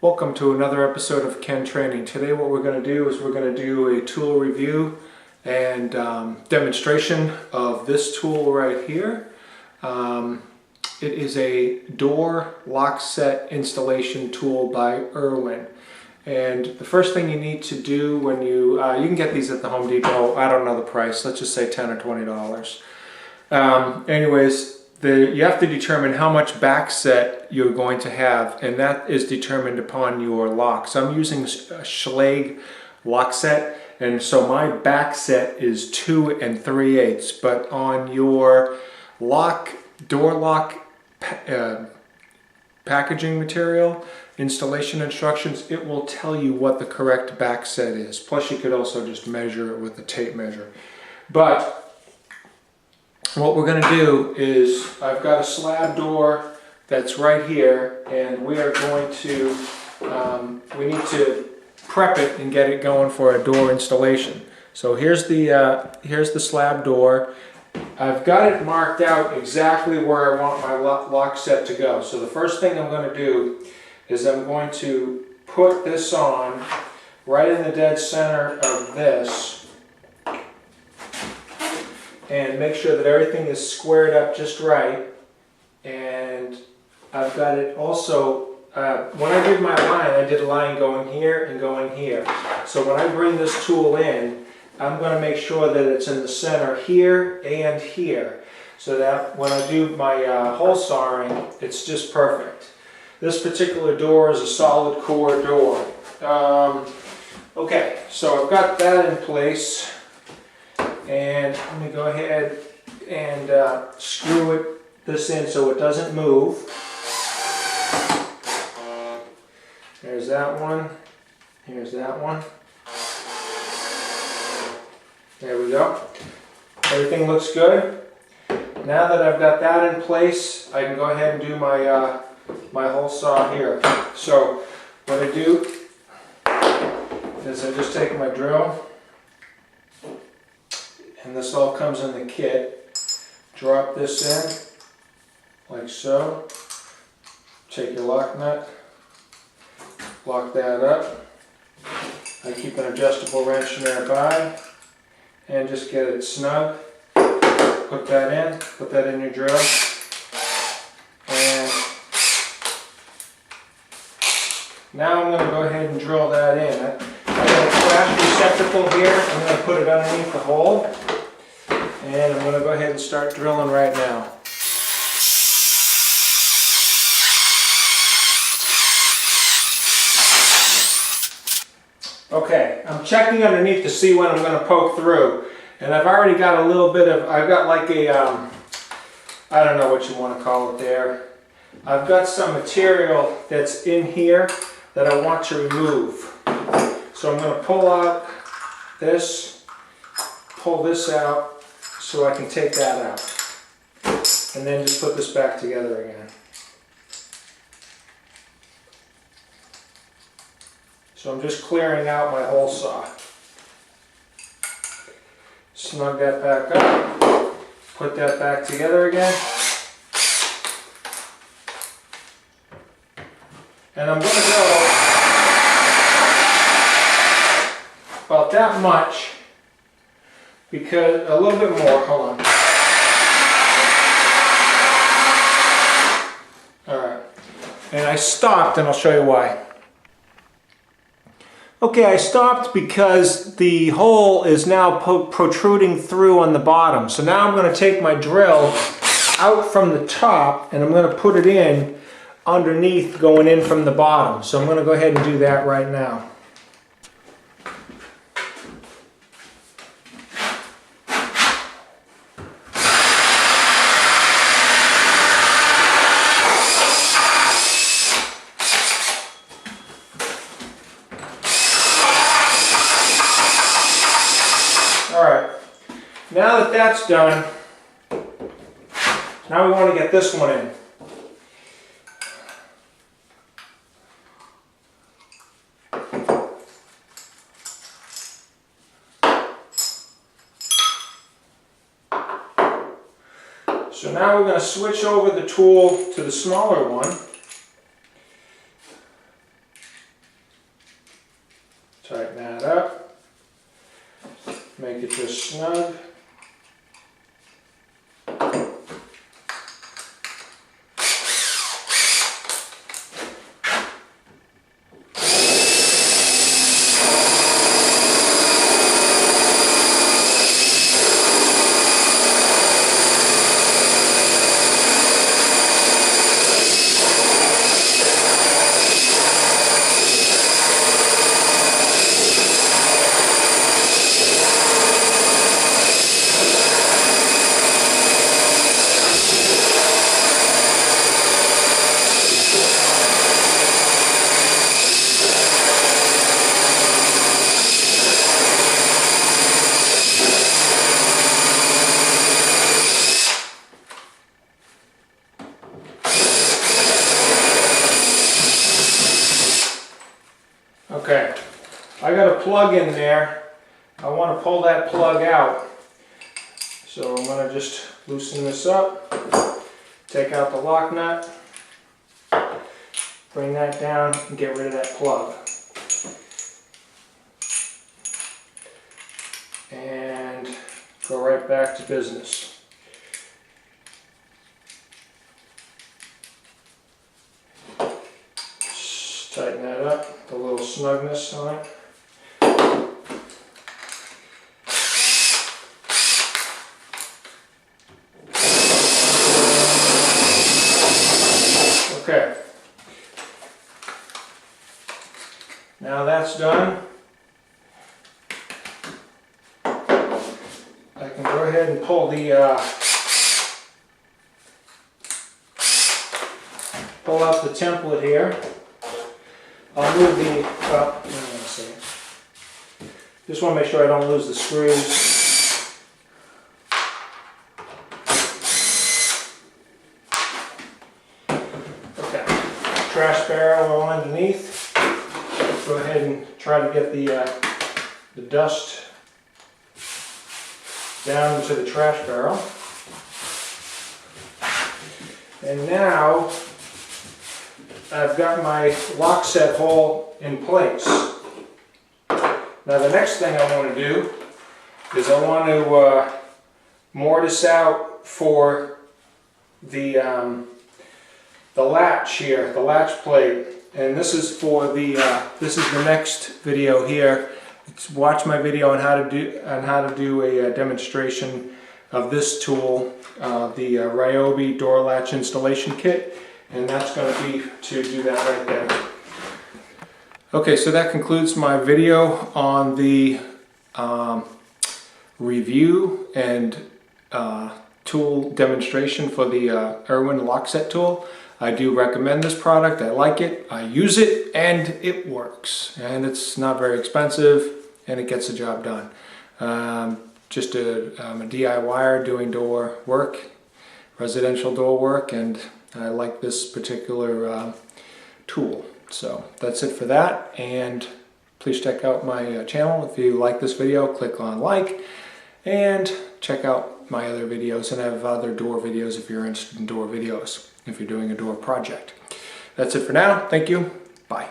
Welcome to another episode of Ken Training. Today what we're going to do is we're going to do a tool review and demonstration of this tool right here. It is a door lock set installation tool by Irwin. And the first thing you need to do when you can get these at the Home Depot. I don't know the price, let's just say $10 or $20. You have to determine how much back set you're going to have, and that is determined upon your lock. So I'm using a Schlage lock set, and so my back set is 2 3/8. But on your door lock packaging material, installation instructions, it will tell you what the correct back set is. Plus you could also just measure it with a tape measure. But what we're going to do is, I've got a slab door that's right here, and we are going to, we need to prep it and get it going for a door installation. So here's the slab door. I've got it marked out exactly where I want my lock set to go. So the first thing I'm going to do is I'm going to put this on right in the dead center of this, and make sure that everything is squared up just right. And I've got it also, when I did my line, I did a line going here and going here. So when I bring this tool in, I'm going to make sure that it's in the center here and here, so that when I do my hole sawing, it's just perfect. This particular door is a solid core door. Okay, so I've got that in place. And let me go ahead and screw this in so it doesn't move. There's that one. Here's that one. There we go. Everything looks good. Now that I've got that in place, I can go ahead and do my my hole saw here. So what I do is I just take my drill, and this all comes in the kit. Drop this in, like so. Take your lock nut, lock that up. I keep an adjustable wrench nearby, and just get it snug. Put that in your drill. And now I'm going to go ahead and drill that in. I've got a flash receptacle here. I'm going to put it underneath the hole. And I'm going to go ahead and start drilling right now. Okay, I'm checking underneath to see when I'm going to poke through. And I've already got a little bit of, I've got like a, I don't know what you want to call it there. I've got some material that's in here that I want to remove. So I'm going to pull out this, pull this out, so I can take that out, and then just put this back together again. So I'm just clearing out my hole saw. Snug that back up, put that back together again, and I'm going to go about that much. Because a little bit more, hold on. Alright, and I stopped, and I'll show you why. Okay, I stopped because the hole is now protruding through on the bottom. So now I'm going to take my drill out from the top, and I'm going to put it in underneath, going in from the bottom. So I'm going to go ahead and do that right now. Alright, now that that's done, now we want to get this one in. So now we're going to switch over the tool to the smaller one. plug in there, I want to pull that plug out. So I'm going to just loosen this up, take out the lock nut, bring that down and get rid of that plug. And go right back to business. Just tighten that up, the little snugness on it. Okay. Now that's done, I can go ahead and pull the pull out the template here. I'll move the hang on a second. Just want to make sure I don't lose the screws. Okay, trash barrel all underneath. Go ahead and try to get the dust down into the trash barrel. And now I've got my lock set hole in place. Now the next thing I want to do is I want to mortise out for the latch here, the latch plate. And this is for the this is the next video here. Watch my video on how to do a demonstration of this tool, the Ryobi door latch installation kit, and that's going to be to do that right there. Okay, so that concludes my video on the review and tool demonstration for the Irwin lock set tool. I do recommend this product. I like it, I use it, and it works. And it's not very expensive, and it gets the job done. Just a DIYer doing door work, residential door work, and I like this particular tool. So that's it for that, and please check out my channel. If you like this video, click on like, and check out my other videos, and I have other door videos if you're interested in door videos, if you're doing a door project. That's it for now. Thank you. Bye.